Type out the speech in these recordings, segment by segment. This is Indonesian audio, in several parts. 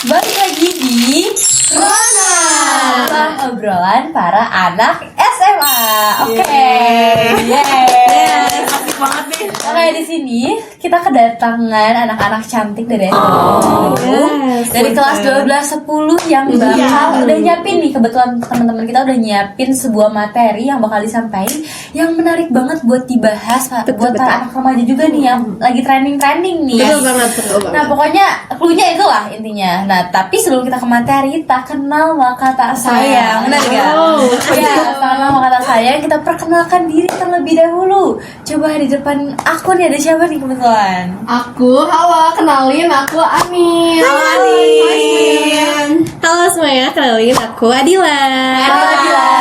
Balik lagi di Rona, obrolan para anak SMA. Oke. Asik banget nih. Oke, di sini kita kedatangan anak-anak cantik dari dari kelas 12-10 yang bakal udah nyiapin nih, kebetulan teman-teman kita udah nyiapin sebuah materi yang bakal disampaikan yang menarik banget buat dibahas buat para anak remaja juga nih yang lagi trending nih. Betul banget. Nah, pokoknya cluenya itulah intinya. Nah, tapi sebelum kita ke materi, tak kenal maka tak sayang. Benar gak? Ya, tak kenal maka tak sayang. Kita perkenalkan diri terlebih dahulu. Coba di depan aku nih ada siapa nih kebetulan? Halo, kenalin aku Amin. Halo Amin. Halo semuanya, kenalin aku Adila. Halo Adila.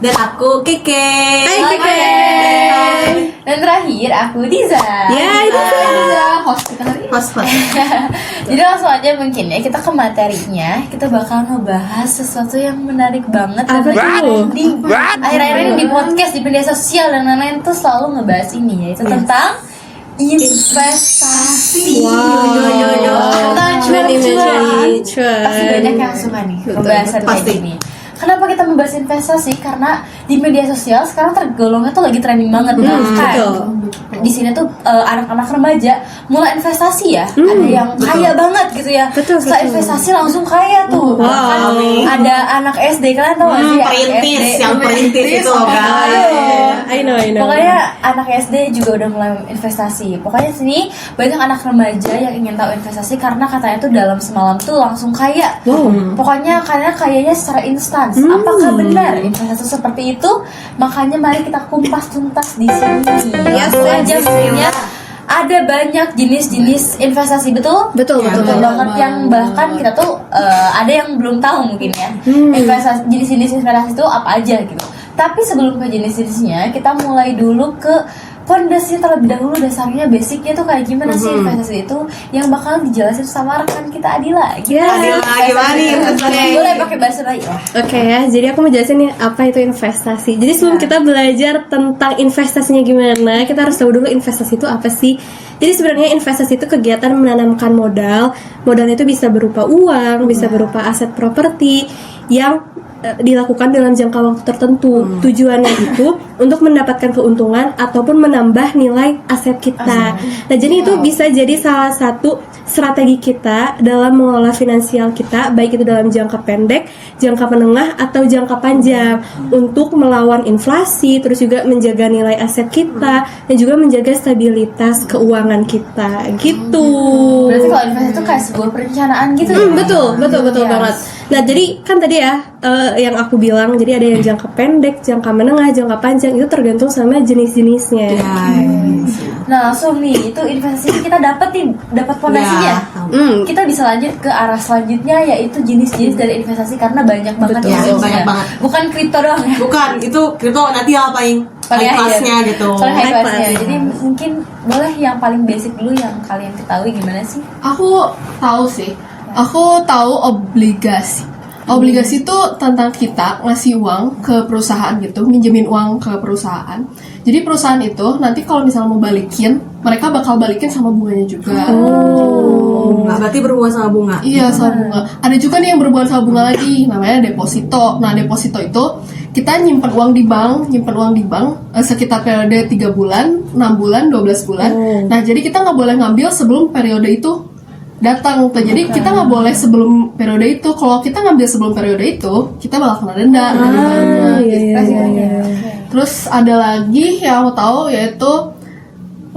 Dan aku Kike. Hai Kike. Dan terakhir aku Diza. Ya, itu Host kita hari ini. Host. Jadi langsung aja mungkin ya kita ke materinya. Kita bakal ngebahas sesuatu yang menarik banget dan Apa lagi tuh? trending. Akhir-akhir ini di podcast, di media sosial dan lain-lain tuh selalu ngebahas ini, yaitu tentang investasi. Tentang cuan-cuan. Pasti banyak yang suka nih pembahasan kayak pasti. gini. Kenapa kita membahas investasi? Karena di media sosial sekarang tergolongnya tuh lagi trending banget. Bahkan di sini tuh anak-anak remaja mulai investasi ya. Ada yang kaya banget gitu ya. Setelah investasi langsung kaya tuh. Bahkan ada anak SD, kalian tau gak sih? Perintis itu loh guys. I know. Pokoknya anak SD juga udah mulai investasi. Pokoknya sini banyak anak remaja yang ingin tahu investasi karena katanya tuh dalam semalam tuh langsung kaya. Pokoknya karena kayanya secara instan. Apakah benar investasi seperti itu? Makanya mari kita kumpas tuntas di sini. Langsung aja sebenarnya ada banyak jenis-jenis investasi, betul banget yang bahkan kita tuh ada yang belum tahu mungkin ya. Investasi, jenis-jenis investasi itu apa aja gitu. Tapi sebelum ke jenis-jenisnya, kita mulai dulu ke fondasi terlebih dahulu, dasarnya basicnya tuh kayak gimana sih investasi itu yang bakal dijelasin sama rekan kita Adila. Adila, gimana nih? Boleh pakai bahasa Melayu. Oke ya, jadi aku mau jelasin nih apa itu investasi. Jadi sebelum kita belajar tentang investasinya gimana, kita harus tahu dulu investasi itu apa sih. Jadi sebenarnya investasi itu kegiatan menanamkan modal. Modalnya itu bisa berupa uang, bisa berupa aset properti yang dilakukan dalam jangka waktu tertentu. Tujuannya itu untuk mendapatkan keuntungan ataupun menambah nilai aset kita. Nah, jadi itu bisa jadi salah satu strategi kita dalam mengelola finansial kita, baik itu dalam jangka pendek, jangka menengah atau jangka panjang, untuk melawan inflasi, terus juga menjaga nilai aset kita dan juga menjaga stabilitas keuangan kita gitu. Berarti kalau investasi itu kayak sebuah perencanaan gitu ya? Betul banget. Nah, jadi kan tadi ya yang aku bilang, jadi ada yang jangka pendek, jangka menengah, jangka panjang, itu tergantung sama jenis-jenisnya. Nah, langsung nih, itu investasi kita dapat fondasinya. Kita bisa lanjut ke arah selanjutnya, yaitu jenis-jenis dari investasi karena banyak banget banyak banget. Bukan kripto doang ya. Bukan, itu kripto nanti ya paling high class-nya gitu. Soalnya high High class-nya. class. Jadi mungkin boleh yang paling basic dulu yang kalian ketahui gimana sih? Aku tahu sih. Aku tahu obligasi. Obligasi itu tentang kita ngasih uang ke perusahaan gitu, minjemin uang ke perusahaan. Jadi perusahaan itu nanti kalau misalnya mau balikin, mereka bakal balikin sama bunganya juga. Nah, berarti berhubungan sama bunga. Iya, sama bunga. Ada juga nih yang berhubungan sama bunga lagi, namanya deposito. Nah, deposito itu kita nyimpen uang di bank sekitar periode 3 bulan, 6 bulan, 12 bulan. Nah, jadi kita nggak boleh ngambil sebelum periode itu datang. Jadi kita nggak boleh sebelum periode itu. Kalau kita ngambil sebelum periode itu, kita bakal kena denda. Terus ada lagi yang aku tahu yaitu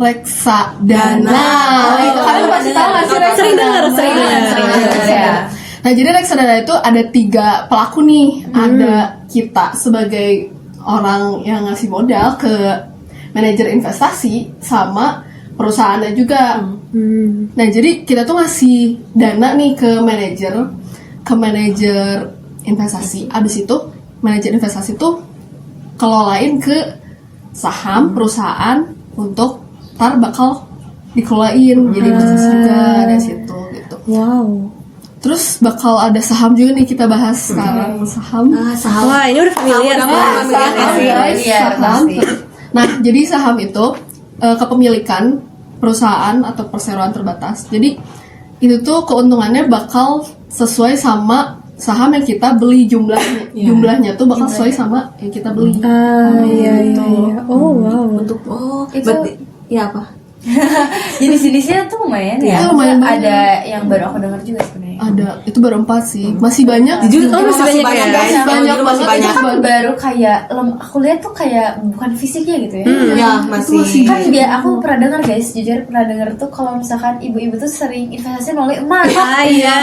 reksadana. Itu kalian pasti tahu nggak sih reksadana? Sering dengar ya. Nah, jadi reksadana itu ada 3 pelaku nih. Ada kita sebagai orang yang ngasih modal ke manajer investasi sama perusahaannya juga. Nah, jadi kita tuh ngasih dana nih ke manajer investasi. Abis itu manajer investasi tuh kelolain ke saham perusahaan untuk ntar bakal dikelolain jadi bisnis juga dari situ gitu. Wow. Terus bakal ada saham juga nih, kita bahas sekarang saham. Wah, ini udah familiar Saham. Nah, jadi saham itu kepemilikan perusahaan atau perseroan terbatas. Jadi itu tuh keuntungannya bakal sesuai sama saham yang kita beli, jumlahnya tuh bakal sesuai sama yang kita beli. Iya. Oh wow. Untuk Itu- berarti ya apa? Jenis-jenisnya tuh lumayan ya. Iya, lumayan banyak. Ada yang baru aku dengar juga sebenarnya. Ada, itu baru 4 sih, masih banyak. Jujur Oh, masih banyak ya? guys. Masih Kalau banyak jujur masih banget. banyak. Itu kan baru kayak aku lihat tuh kayak bukan fisiknya gitu ya. Ya Itu masih. masih. Kan dia aku pernah dengar guys, jujur pernah dengar tuh kalau misalkan ibu-ibu tuh sering investasi melalui emas. Iya.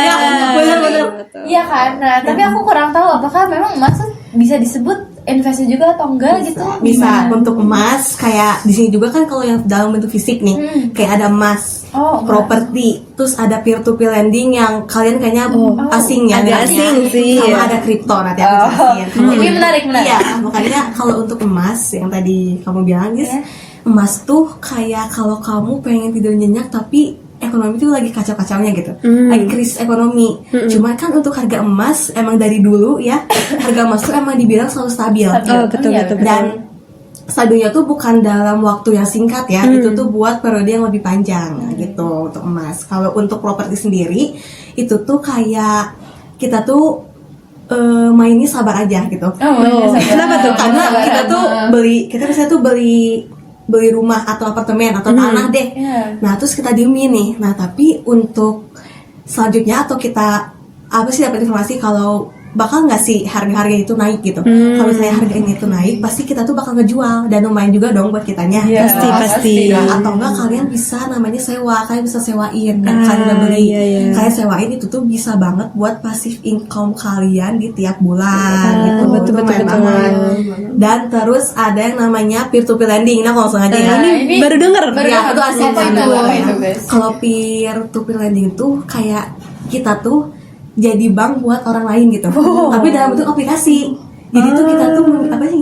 benar-benar. Iya kan. Nah, tapi aku kurang tahu apakah memang emas tuh bisa disebut investasi juga atau enggak gitu. Bisa Gimana? untuk emas kayak di sini juga kan kalau yang dalam bentuk fisik nih kayak ada emas, Oh, emas. properti, terus ada peer to peer lending yang kalian kayaknya asing ya agak dengarnya. asing sih, sama ya. ada kripto nanti aku jelasin. Ini menarik. Iya, makanya kalau untuk emas yang tadi kamu bilang guys, Iya. emas tuh kayak kalau kamu pengen tidur nyenyak tapi ekonomi tuh lagi kacau-kacaunya gitu, lagi krisis ekonomi. Cuman kan untuk harga emas emang dari dulu ya, harga emas tuh emang dibilang selalu stabil. Oh, betul. Dan stabilnya tuh bukan dalam waktu yang singkat ya, itu tuh buat periode yang lebih panjang gitu untuk emas. Kalau untuk properti sendiri itu tuh kayak kita tuh mainnya sabar aja gitu. Kenapa tuh? Karena kita tuh kita biasanya tuh beli rumah atau apartemen atau tanah deh. Iya. Nah terus kita diemin nih. Nah tapi untuk selanjutnya atau kita apa sih dapat informasi kalau bakal nggak sih harga-harga itu naik gitu. Kalau misalnya harga ini tuh naik, pasti kita tuh bakal ngejual dan lumayan juga dong buat kitanya. Iya, Pasti. Nah, atau enggak kalian bisa namanya sewa, kalian bisa sewain kan kalian udah beli. Iya. Kalian sewain itu tuh bisa banget buat passive income kalian di tiap bulan gitu. betul, Itu lumayan betul. banget. Dan terus ada yang namanya peer to peer lending. Nah, kalau sengaja ya. Ini baru denger. Ya, itu asli Apa banget. itu, guys? Kalau peer to peer lending tuh kayak kita tuh jadi bank buat orang lain gitu. Tapi dalam bentuk aplikasi. Jadi tuh kita tuh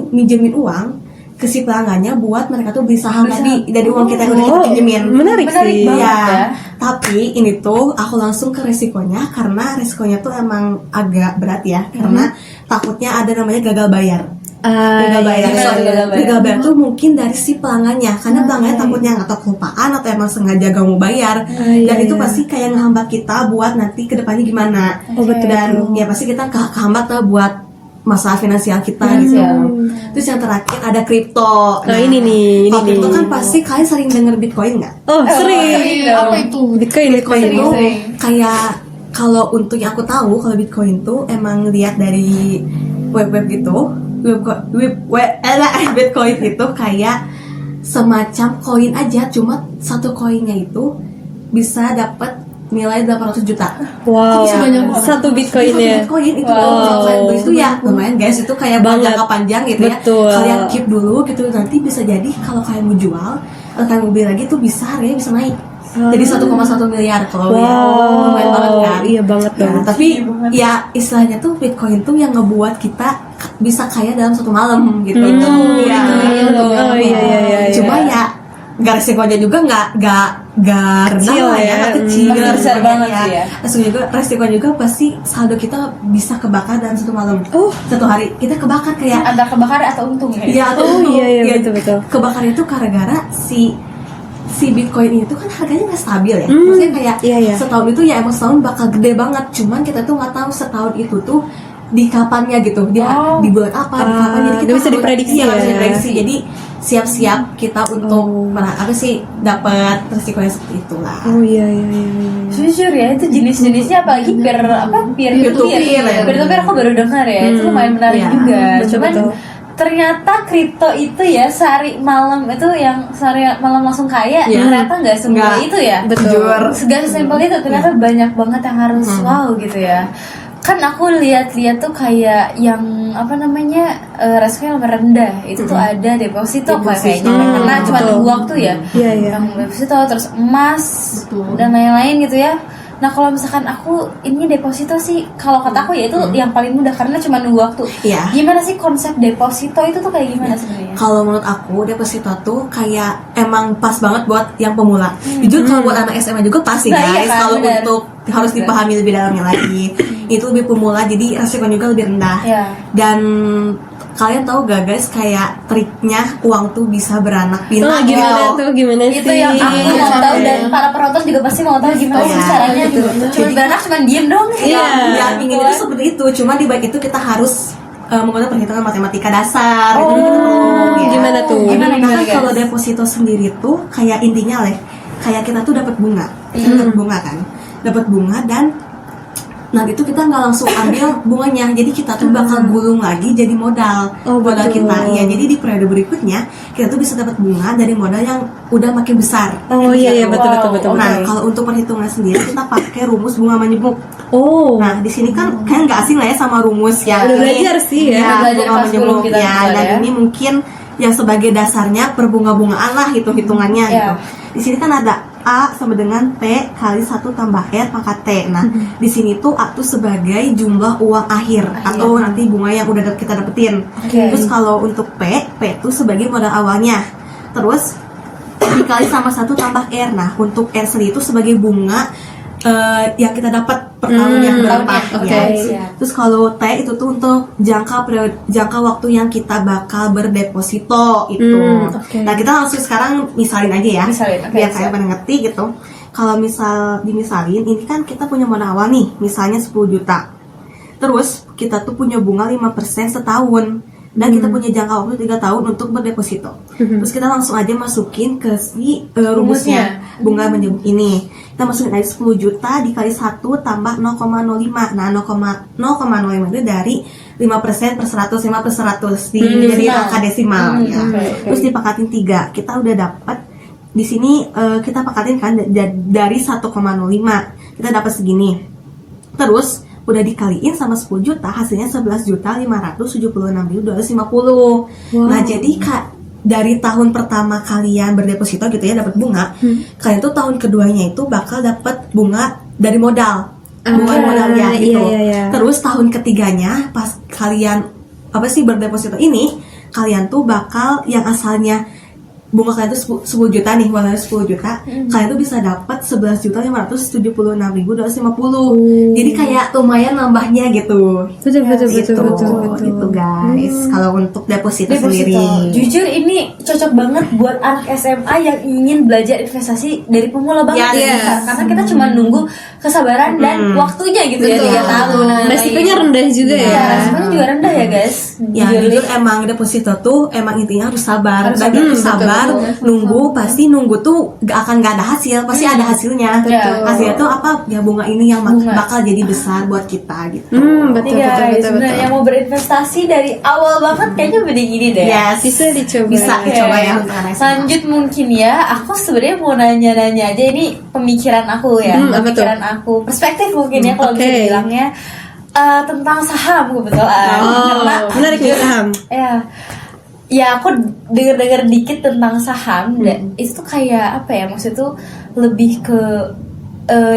minjemin uang ke si pelanggannya buat mereka tuh beli saham tadi dari uang kita yang udah kita pinjemin. Menarik sih. banget Iya. ya. Tapi ini tuh aku langsung ke resikonya karena resikonya tuh emang agak berat ya karena takutnya ada namanya gagal bayar. Gagal bayar. gimana Sorry, gagal bayar? gagal bayar tuh mungkin dari si pelanggannya karena pelanggannya takutnya atau kelupaan atau emang sengaja gak mau bayar dan itu pasti kayak ngehambat kita buat nanti kedepannya gimana. Dan ya pasti kita kehambat lah buat masalah finansial kita gitu. Terus yang terakhir ada kripto. Nah, ini nih, kalau kripto kan pasti kalian sering denger Bitcoin nggak? Oh, sering. Apa itu? Bitcoin Bitcoin itu sering. kayak kalau untuk yang aku tahu kalau Bitcoin tuh emang lihat dari web gitu. Bitcoin itu kayak semacam koin aja, cuma satu koinnya itu bisa dapat nilai 800 juta. Wow. Itu sebanyak apa? Satu Bitcoin Satu ya. Bitcoin itu Wow. kalau kalian beli itu ya lumayan guys, itu kayak buat Banget. jangka panjang gitu Betul. ya. Kalian keep dulu gitu, nanti bisa jadi kalau kalian mau jual atau kalian mau beli lagi tuh bisa harganya bisa naik. Jadi 1,1 miliar kalau ya lumayan banget kan. Iya banget Ya, dong. tapi ya istilahnya tuh Bitcoin tuh yang ngebuat kita bisa kaya dalam satu malam gitu. Itu ya. Oh iya. Cuma ya gak resikonya juga nggak rendah Kecil lah ya, ya. nggak kecil. Besar Resikonya banget sih ya. Resikonya juga pasti saldo kita bisa kebakar dalam satu malam. Satu hari kita kebakar kayak Antara kebakar atau untung ya. ya atau Oh, untung. iya, Ya, betul. kebakar itu gara-gara si Bitcoin itu kan harganya nggak stabil ya. Maksudnya kayak iya. setahun itu ya emang setahun bakal gede banget. Cuman kita tuh nggak tahu setahun itu tuh di kapannya gitu. Dia di bulan apa, di kapan. Jadi kita nggak bisa harus- diprediksi iya, nggak bisa ya. diprediksi. Jadi siap-siap kita untuk apa sih dapat resikonya seperti itulah. Oh iya. Jujur ya, itu jenis-jenisnya apalagi peer to peer. ya. Peer to peer aku baru dengar ya. Itu lumayan menarik Iya, juga. betul, Cuman betul. ternyata kripto itu ya sehari malam itu yang sehari malam langsung kaya. Ternyata nggak semudah Nggak. itu ya. Betul. Segala sesimpel itu ternyata banyak banget yang harus wow gitu ya. Kan aku lihat-lihat tuh kayak yang apa namanya resikonya lebih rendah itu tuh ada deposito kayaknya karena cuma betul. nunggu waktu ya. Iya. Yang deposito terus emas Betul. dan lain-lain gitu ya. Nah kalau misalkan aku ini deposito sih kalau kata aku ya itu yang paling mudah karena cuma nunggu waktu. Iya. Gimana sih konsep deposito itu tuh kayak gimana sebenarnya? Kalau menurut aku deposito tuh kayak emang pas banget buat yang pemula. Jujur kalau buat anak SMA juga pasti Nah, iya guys. kan, Kalau benar. untuk harus dipahami lebih dalamnya lagi, itu lebih pemula jadi resikonya juga lebih rendah. Iya. Dan kalian tahu gak guys kayak triknya uang tuh bisa beranak pinak Gimana tuh, gimana sih? Itu yang aku mau tahu dan para penonton juga pasti mau tahu gimana sih caranya. Cuma beranak cuma diem dong. Yang ingin itu seperti itu, cuma di balik itu kita harus menggunakan perhitungan matematika dasar gitu. Gimana tuh? Gimana, Nah, guys? kalau deposito sendiri tuh kayak intinya kayak kita tuh dapat bunga, dapat bunga kan, dapat bunga dan nah itu kita nggak langsung ambil bunganya, jadi kita tuh bakal gulung lagi jadi modal modal kita. Ya jadi di periode berikutnya kita tuh bisa dapat bunga dari modal yang udah makin besar. Oh iya betul. Nah kalau untuk perhitungan sendiri kita pakai rumus bunga menyebut. Oh. Nah di sini kan kayak nggak asing lah ya sama rumus ya. Udah belajar sih ya. Udah belajar bunga pas menyebut sebelum kita ya. belajar Dan ya. ini mungkin yang sebagai dasarnya perbunga-bungaan lah hitungannya gitu. Di sini kan ada A sama dengan P kali 1 tambah R pangkat T. Nah, di sini tuh A tuh sebagai jumlah uang akhir atau nanti bunga yang udah kita dapetin. Terus kalau untuk P tuh sebagai modal awalnya. Terus dikali sama 1 tambah R. Nah, untuk R sendiri itu sebagai bunga yang kita dapat per tahunnya berapa. Terus kalau T itu tuh untuk jangka waktu yang kita bakal berdeposito itu. Nah kita langsung sekarang misalin aja ya, biar kalian pada ngerti gitu. Kalau dimisalin, ini kan kita punya modal awal nih, misalnya 10 juta. Terus kita tuh punya bunga 5% setahun. Dan kita punya jangka waktu 3 tahun untuk berdeposito. Terus kita langsung aja masukin ke si rumusnya bunga menyebut ini. Kita masukin aja 10 juta dikali 1 tambah 0,05. Nah 0,05 itu dari 5% per 100, 5 per 100 jadi angka desimal ya. Terus dipakatin 3. Kita udah dapat di sini kita pakatin kan dari 1,05 kita dapat segini. Terus udah dikaliin sama 10 juta hasilnya 11.576.250. Nah jadi dari tahun pertama kalian berdeposito gitu ya dapat bunga, kalian tuh tahun keduanya itu bakal dapat bunga dari modal modalnya gitu. Terus tahun ketiganya pas kalian berdeposito ini, kalian tuh bakal yang asalnya bunga kalian tuh 10 juta nih, modalnya 10 juta, kalian tuh bisa dapat 11.576.250. Jadi kayak lumayan nambahnya gitu. Betul. Gitu guys. Kalau untuk deposito sendiri. Jujur ini cocok banget buat anak SMA yang ingin belajar investasi dari pemula banget karena kita cuma nunggu kesabaran dan waktunya gitu ya 3 tahun. Resikonya rendah juga ya. Resikonya juga rendah ya guys. Ya jujur emang deposito tuh emang intinya harus sabar. Dan harus sabar, nunggu tuh gak ada hasil, pasti ada hasilnya. Hasilnya tuh apa? Ya bunga ini yang bakal jadi besar buat kita gitu. Betul. Yang mau berinvestasi dari awal banget kayaknya begini deh. Yes. Bisa dicoba. Bisa dicoba ya untuk anak SMA. Lanjut mungkin ya, aku sebenarnya mau nanya-nanya aja, ini pemikiran aku ya, pemikiran aku, perspektif mungkin ya kalau bisa dibilangnya tentang saham kebetulan. Menarik nih saham. Ya aku dengar dikit tentang saham dan itu tuh kayak apa ya, maksudnya tuh lebih ke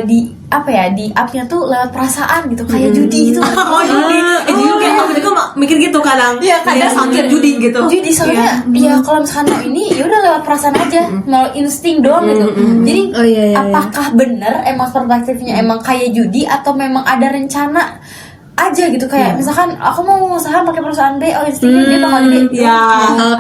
di up-nya tuh lewat perasaan gitu, kayak judi gitu. Judi kayak aku juga mikir gitu kadang. Kadang sambil judi gitu. Judi soalnya ya kalau misalkan mau ini ya udah lewat perasaan aja, mau insting doang gitu. Jadi apakah benar emang perspektifnya emang kayak judi atau memang ada rencana aja gitu, kayak misalkan aku mau saham pakai perusahaan B, instingnya dia bakal jadi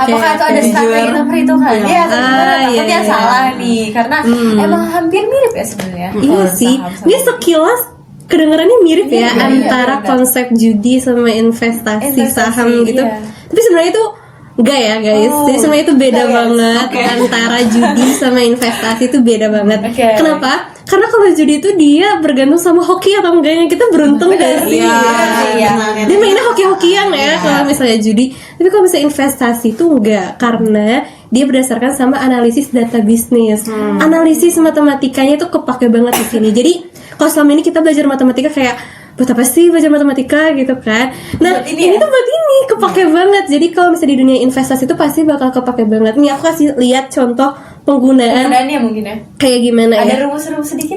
apakah itu ada strategi atau perhitungan takutnya salah nih karena emang hampir mirip ya sebenarnya. Iya sih, ini sekilas kedengarannya mirip ya antara konsep judi sama investasi saham gitu. Tapi sebenarnya itu enggak ya guys. Jadi sebenarnya itu beda banget. Antara judi sama investasi itu beda banget. Kenapa? Karena kalau judi itu dia bergantung sama hoki atau enggaknya, kita beruntung gak sih? Dia mainnya hoki-hokian ya kalau misalnya judi. Tapi kalau misalnya investasi itu enggak, karena dia berdasarkan sama analisis data bisnis. Analisis matematikanya itu kepake banget di sini. Jadi kalau selama ini kita belajar matematika kayak buat apa sih belajar matematika gitu kan? Nah ini tuh buat ini kepake banget. Jadi kalau misalnya di dunia investasi itu pasti bakal kepake banget. Nih aku kasih lihat contoh penggunaannya mungkin ya. Kayak gimana ya? Ada rumus-rumus sedikit.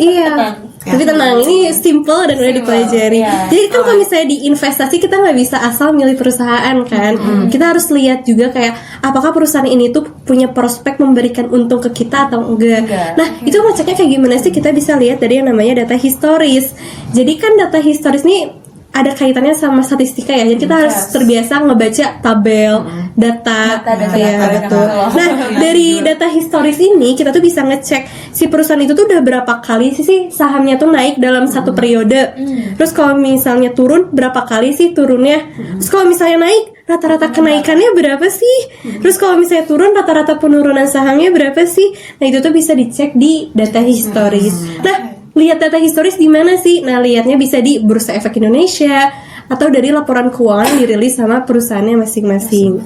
Tapi tenang, ini simple dan udah dipelajari. Jadi kan kalau misalnya di investasi kita nggak bisa asal milih perusahaan kan. Kita harus lihat juga kayak apakah perusahaan ini tuh punya prospek memberikan untung ke kita atau enggak. Nah itu ngeceknya kayak gimana sih? Kita bisa lihat dari yang namanya data historis. Jadi kan data historis ini ada kaitannya sama statistika ya. Jadi kita harus terbiasa ngebaca tabel, data, ya betul. Nah, dari data historis ini kita tuh bisa ngecek si perusahaan itu tuh udah berapa kali sih sahamnya tuh naik dalam satu periode. Terus kalau misalnya turun, berapa kali sih turunnya? Terus kalau misalnya naik, rata-rata kenaikannya berapa sih? Terus kalau misalnya turun, rata-rata penurunan sahamnya berapa sih? Nah, itu tuh bisa dicek di data historis. Nah, lihat data historis di mana sih? Nah, lihatnya bisa di Bursa Efek Indonesia atau dari laporan keuangan yang dirilis sama perusahaannya masing-masing.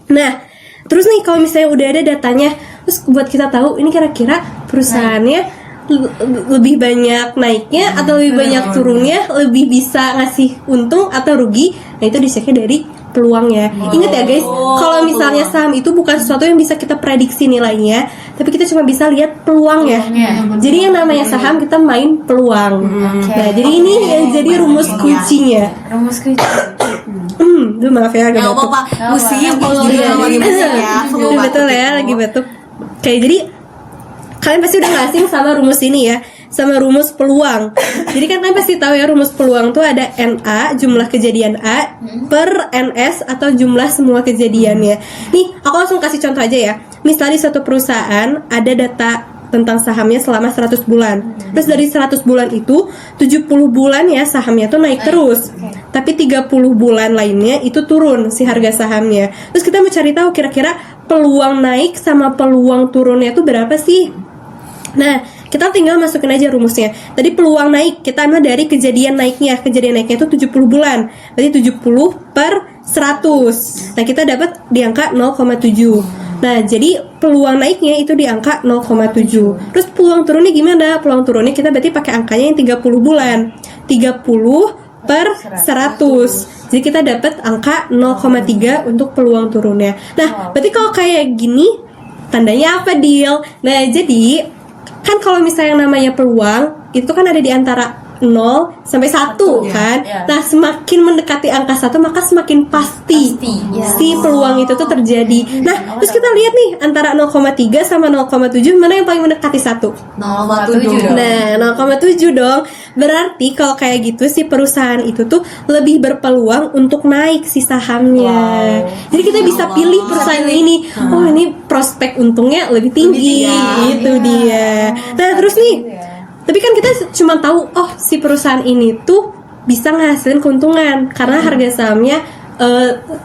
Nah, terus nih kalau misalnya udah ada datanya, terus buat kita tahu ini kira-kira perusahaannya lebih banyak naiknya atau lebih banyak turunnya, lebih bisa ngasih untung atau rugi. Nah, itu diceknya dari peluangnya. Ingat ya guys, kalau misalnya saham itu bukan sesuatu yang bisa kita prediksi nilainya, tapi kita cuma bisa lihat peluangnya. Jadi yang namanya saham kita main peluang. Nah, jadi ini yang jadi rumus kuncinya. Rumus kunci. Duh, maaf ya agak batuk. apa-apa. Musim kalau lagi musim ya. Betul ya, lagi batuk. Oke, jadi kalian pasti udah gak asing sama rumus ini ya, sama rumus peluang. Jadi kan kalian pasti tahu ya, rumus peluang tuh ada NA, jumlah kejadian A, per NS atau jumlah semua kejadiannya. Nih, aku langsung kasih contoh aja ya. Misalnya di suatu perusahaan ada data tentang sahamnya selama 100 bulan. Terus dari 100 bulan itu 70 bulan ya sahamnya tuh naik terus. Tapi 30 bulan lainnya itu turun si harga sahamnya. Terus kita mau cari tahu kira-kira peluang naik sama peluang turunnya itu berapa sih? Nah, kita tinggal masukin aja rumusnya. Tadi peluang naik kita ambil dari kejadian naiknya. Kejadian naiknya itu 70 bulan. Berarti 70 per 100. Nah, kita dapat di angka 0,7. Nah, jadi peluang naiknya itu di angka 0,7. Terus peluang turunnya gimana? Peluang turunnya kita berarti pakai angkanya yang 30 bulan. 30 per 100. Jadi kita dapat angka 0,3 untuk peluang turunnya. Nah, berarti kalau kayak gini tandanya apa, Dil? Nah, jadi kan kalau misalnya yang namanya peluang itu kan ada di antara 0 sampai 1 kan. Nah, semakin mendekati angka 1 maka semakin pasti si peluang itu tuh terjadi. Nah, terus kita lihat nih antara 0,3 sama 0,7 mana yang paling mendekati 1? 0,7. Nah, 0,7 dong. Berarti kalau kayak gitu si perusahaan itu tuh lebih berpeluang untuk naik si sahamnya. Jadi kita bisa pilih perusahaan ini. Oh, ini prospek untungnya lebih tinggi. Itu dia. Nah, terus nih tapi kan kita cuma tahu, oh si perusahaan ini tuh bisa ngasilin keuntungan karena harga sahamnya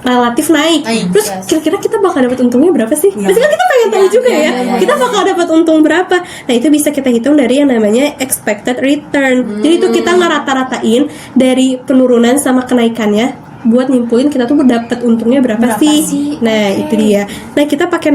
relatif naik. Terus kira-kira kita bakal dapat untungnya berapa sih? Pasti kan kita pengen tahu juga ya. Kita bakal dapat untung berapa? Nah, itu bisa kita hitung dari yang namanya expected return. Jadi itu kita ngerata-ratain dari penurunan sama kenaikannya buat nyimpulin kita tuh dapat untungnya berapa sih? Nah, itu dia. Nah, kita pakai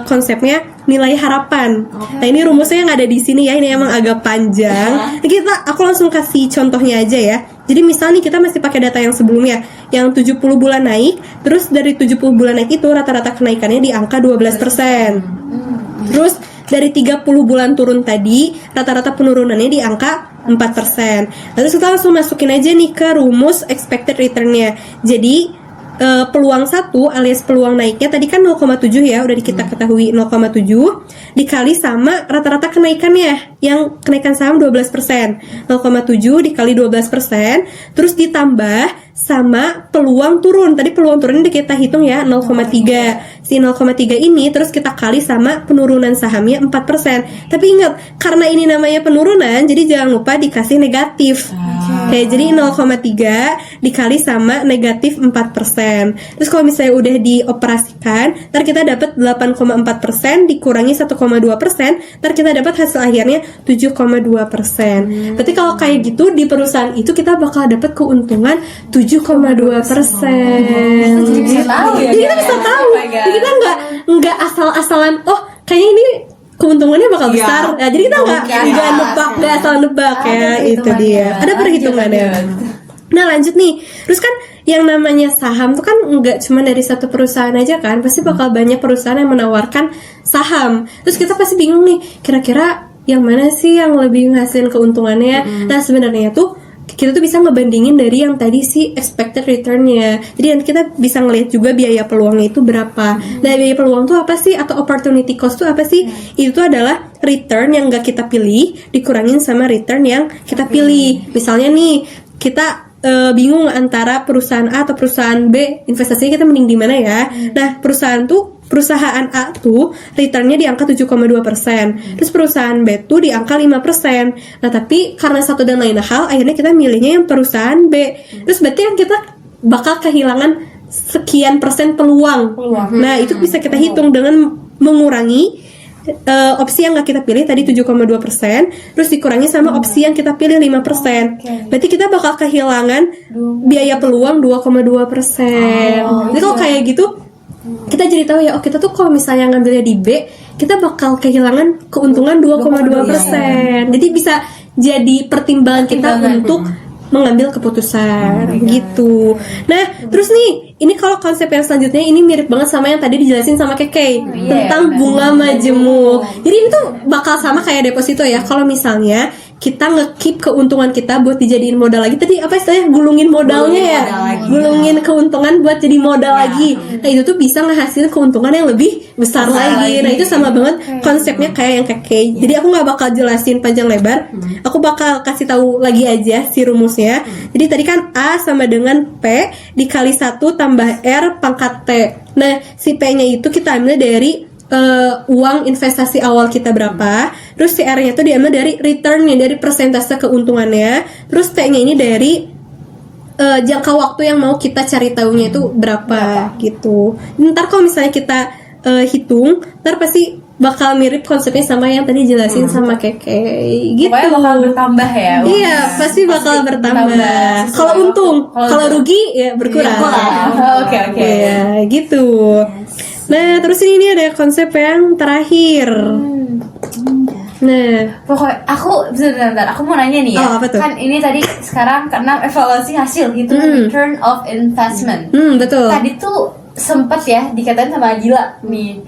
konsepnya nilai harapan. Nah, ini rumusnya yang ada di sini ya. Ini emang agak panjang. Nah, aku langsung kasih contohnya aja ya. Jadi misalnya nih kita masih pakai data yang sebelumnya, yang 70 bulan naik, terus dari 70 bulan naik itu rata-rata kenaikannya di angka 12%. Terus dari 30 bulan turun tadi, rata-rata penurunannya di angka 4%. Lalu kita langsung masukin aja nih ke rumus expected return-nya. Jadi peluang 1 alias peluang naiknya tadi kan 0,7 ya, udah kita ketahui 0,7 dikali sama rata-rata kenaikannya yang kenaikan saham 12%. 0,7 dikali 12% terus ditambah sama peluang turun. Tadi peluang turun udah kita hitung ya 0,3. Si 0,3 ini terus kita kali sama penurunan sahamnya 4%. Tapi ingat, karena ini namanya penurunan, jadi jangan lupa dikasih negatif. Oke, jadi 0,3 dikali sama negatif 4%. Terus kalau misalnya udah dioperasikan, ntar kita dapat 8,4% dikurangi 1,2%, ntar kita dapat hasil akhirnya 7,2%. Berarti kalau kayak gitu di perusahaan itu kita bakal dapat keuntungan 7,2%. Jadi bisa tahu ya. Jadi kita bisa tahu. Jadi kita nggak asal-asalan. Oh, kayaknya ini keuntungannya bakal besar. Nah, jadi kita nggak asal nebak ya. Itu dia. Ada perhitungannya. Nah, lanjut nih. Terus kan yang namanya saham tuh kan nggak cuma dari satu perusahaan aja kan. Pasti bakal banyak perusahaan yang menawarkan saham. Terus kita pasti bingung nih. Kira-kira yang mana sih yang lebih ngasihin keuntungannya? Nah, sebenarnya tuh kita tuh bisa ngebandingin dari yang tadi si expected return-nya. Jadi nanti kita bisa ngelihat juga biaya peluangnya itu berapa. Nah, biaya peluang tuh apa sih, atau opportunity cost tuh apa sih? Itu adalah return yang gak kita pilih dikurangin sama return yang kita pilih. Misalnya nih, kita bingung antara perusahaan A atau perusahaan B, investasinya kita mending di mana ya? Nah, perusahaan A tuh returnnya di angka 7,2%, terus perusahaan B tuh di angka 5%. Nah, tapi karena satu dan lain hal, akhirnya kita milihnya yang perusahaan B. Terus berarti kan kita bakal kehilangan sekian persen peluang. Nah, itu bisa kita hitung dengan mengurangi opsi yang gak kita pilih tadi 7,2%, terus dikurangi sama opsi yang kita pilih 5%. Berarti kita bakal kehilangan biaya peluang 2,2%. Jadi kalau kayak gitu, kita jadi tahu ya, oh kita tuh kalau misalnya ngambilnya di B, kita bakal kehilangan keuntungan 2,2%. Jadi bisa jadi pertimbangan kita untuk mengambil keputusan gitu. Nah, terus nih, ini kalau konsep yang selanjutnya ini mirip banget sama yang tadi dijelasin sama Keke tentang bunga majemuk. Jadi ini tuh bakal sama kayak deposito ya. Kalau misalnya kita nge-keep keuntungan kita buat dijadiin modal lagi. Tadi apa istilahnya, gulungin modalnya ya, gulungin keuntungan buat jadi modal lagi. Nah, itu tuh bisa ngehasilin keuntungan yang lebih besar lagi. Nah, itu sama banget konsepnya kayak yang Keke. Jadi aku nggak bakal jelasin panjang lebar. Aku bakal kasih tahu lagi aja si rumusnya. Jadi tadi kan A sama dengan P dikali 1 tambah R pangkat T. Nah, si P-nya itu kita ambil dari uang investasi awal kita berapa, terus si R-nya itu diambil dari return-nya, dari persentase keuntungannya, terus T-nya ini dari jangka waktu yang mau kita cari tahunya itu berapa gitu. Ntar kalau misalnya kita hitung, ntar pasti bakal mirip konsepnya sama yang tadi jelasin sama Keke gitu. Pokoknya bakal bertambah ya. Iya, pasti bakal bertambah. Kalau untung, kalau rugi ya berkurang. Oke. Ya, gitu. Nah, terus ini ada konsep yang terakhir. Nah, Pokoknya aku bentar, aku mau nanya nih ya. Apa tuh? Kan ini tadi sekarang karena evaluasi hasil gitu, return of investment. Betul. Tadi tuh sempet ya dikatain sama Gila nih.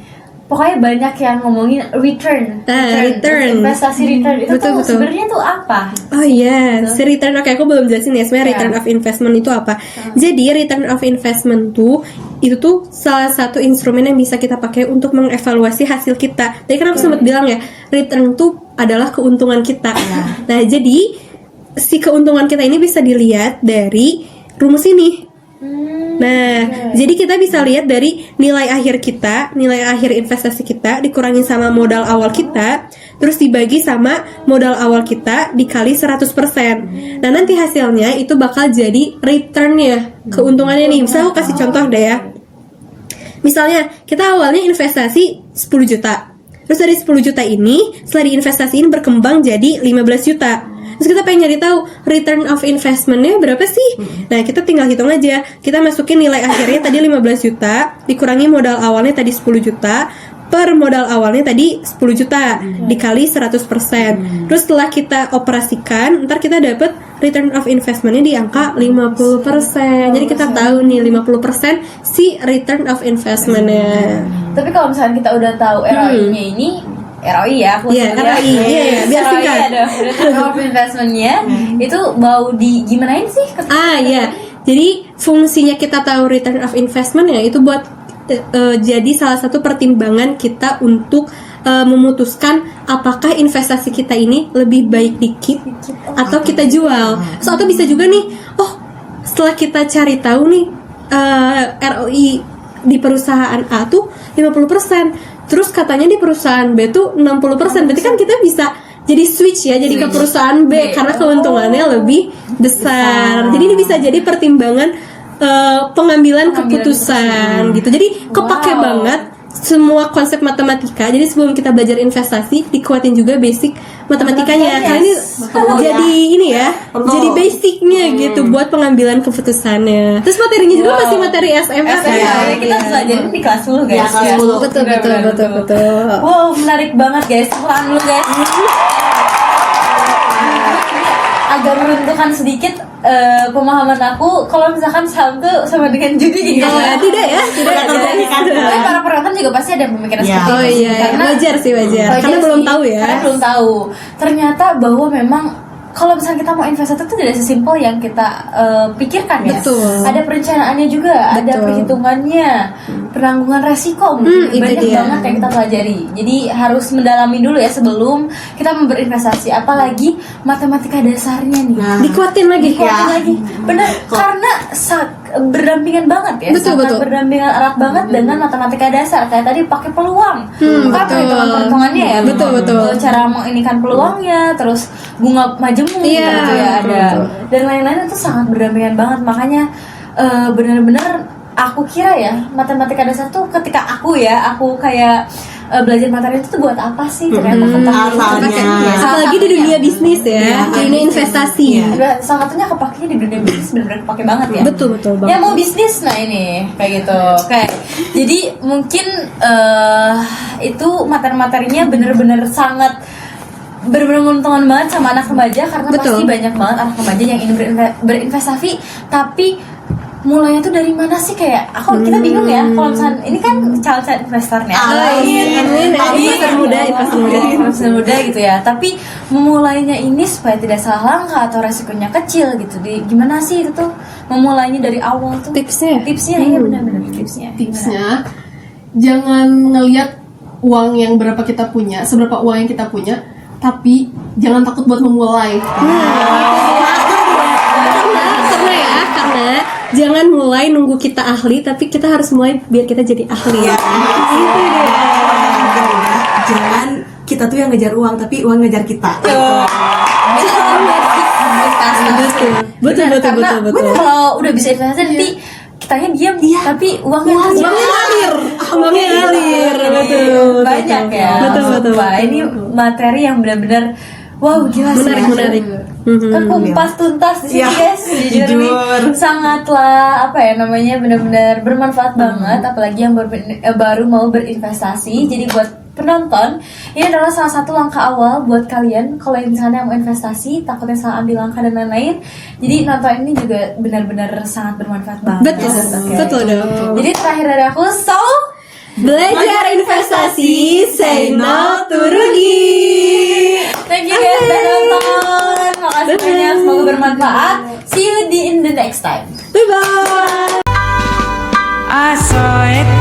Pokoknya banyak yang ngomongin return. Investasi return itu Betul, tuh betul. sebenarnya tuh apa? Oh iya, si return, oke, aku belum jelasin ya sebenarnya return of investment itu apa. Jadi return of investment tuh itu tuh salah satu instrumen yang bisa kita pakai untuk mengevaluasi hasil kita. Tadi kan aku sempat bilang ya, return tuh adalah keuntungan kita. Nah, jadi si keuntungan kita ini bisa dilihat dari rumus ini. Nah, jadi kita bisa lihat dari nilai akhir kita, nilai akhir investasi kita dikurangin sama modal awal kita, terus dibagi sama modal awal kita dikali 100%. Nah, nanti hasilnya itu bakal jadi return-nya, keuntungannya nih. Misalnya aku kasih contoh deh ya. Misalnya, kita awalnya investasi 10 juta. Terus dari 10 juta ini, setelah diinvestasiin berkembang jadi 15 juta. Terus kita pengen nyari tahu return of investment-nya berapa sih? Nah, kita tinggal hitung aja. Kita masukin nilai akhirnya tadi 15 juta, dikurangi modal awalnya tadi 10 juta, per modal awalnya tadi 10 juta, dikali 100%. Terus setelah kita operasikan, ntar kita dapet return of investment-nya di angka 50%. Jadi kita tahu nih 50% si return of investment-nya. Tapi kalau misalnya kita udah tahu ROI-nya ini, ROI ya, aku Iya, ROI, iya, biar singkat. Return of investment-nya itu mau di gimanain sih? Iya. Jadi fungsinya kita tahu return of investment ya itu buat jadi salah satu pertimbangan kita untuk memutuskan apakah investasi kita ini lebih baik di keep atau kita jual. So, atau bisa juga nih, setelah kita cari tahu nih ROI di perusahaan A tuh 50%. Terus katanya di perusahaan B tuh 60%. Berarti kan kita bisa jadi switch ya, jadi ke perusahaan B karena keuntungannya lebih besar. Jadi ini bisa jadi pertimbangan pengambilan keputusan gitu. Jadi kepake banget semua konsep matematika. Jadi sebelum kita belajar investasi, dikuatin juga basic matematikanya. Karena ini jadi ini ya, jadi basicnya gitu buat pengambilan keputusannya. Terus materinya juga masih materi SMA. Kita belajarin di kelas 10 guys. Ya, kelas 10. Betul. Wow, menarik banget guys. Pulang dulu guys. Agak meruntuhkan sedikit pemahaman aku kalau misalkan saham tuh sama dengan judi gitu. Tidak ya. Tapi para penonton juga pasti ada pemikiran seperti itu. Oh iya, wajar sih wajar. Karena belum tahu ya. Karena belum tahu. Ternyata bahwa memang kalau misalnya kita mau investasi itu tidak sesimpel yang kita pikirkan ya. Betul. Ada perencanaannya juga, ada perhitungannya, penanggungan resiko, itu banyak dia. banget yang kita pelajari. Jadi harus mendalami dulu ya sebelum kita mau berinvestasi. Apalagi matematika dasarnya nih. Dikuatin lagi. Dikuatin lagi. Benar, karena berdampingan banget ya. Betul, sangat betul. berdampingan erat banget dengan matematika dasar. Kayak tadi pakai peluang. Kan perhitungan-perhitungannya ya. Betul, betul. Cara menginikan peluangnya, terus bunga majemuk Iya, gitu ya betul, ada. betul. Dan lain-lain itu sangat berdampingan banget. Makanya benar-benar aku kira ya matematika dasar tuh ketika aku kayak belajar materi itu tuh buat apa sih ternyata asalnya. Apalagi di dunia bisnis ya, di dunia investasi. salah satunya kepakainya di dunia bisnis benar-benar kepake banget ya. Betul Ya banget. mau bisnis, nah ini kayak gitu. Kayak jadi mungkin itu materi-materinya benar-benar sangat benar-benar menguntungkan banget sama anak remaja karena Betul. pasti banyak banget anak remaja yang ingin berinvestasi tapi mulainya tuh dari mana sih kayak kita bingung ya kalau misalnya ini kan calon investornya Amin. Investor muda. investor muda gitu ya tapi memulainya ini supaya tidak salah langkah atau resikonya kecil gitu gimana sih itu tuh memulainya dari awal tuh Tipsnya. iya benar-benar tipsnya Jangan ngelihat uang yang berapa kita punya, seberapa uang yang kita punya, tapi jangan takut buat memulai. Karena jangan mulai nunggu kita ahli, tapi kita harus mulai biar kita jadi ahli. Jangan kita tuh yang ngejar uang tapi uang ngejar kita. Betul. Bener, kalau udah bisa investasi nanti kitanya diam tapi uangnya ngalir. Betul. banyak ya. Betul. Wah, ini materi yang benar-benar wow gila sih. Menarik. Kekumpas tuntas di sini Iya, guys. Jujur nih, sangatlah benar-benar bermanfaat banget apalagi yang baru mau berinvestasi. Jadi buat penonton ini adalah salah satu langkah awal buat kalian kalau misalnya mau investasi takutnya salah ambil langkah dan lain-lain. Jadi nonton ini juga benar-benar sangat bermanfaat banget. Betul dong. Jadi terakhir dari aku Belajar investasi, say no to rugi. thank you guys udah nonton. Makasih banyak, semoga bermanfaat. See you in the next time. Bye bye. I saw it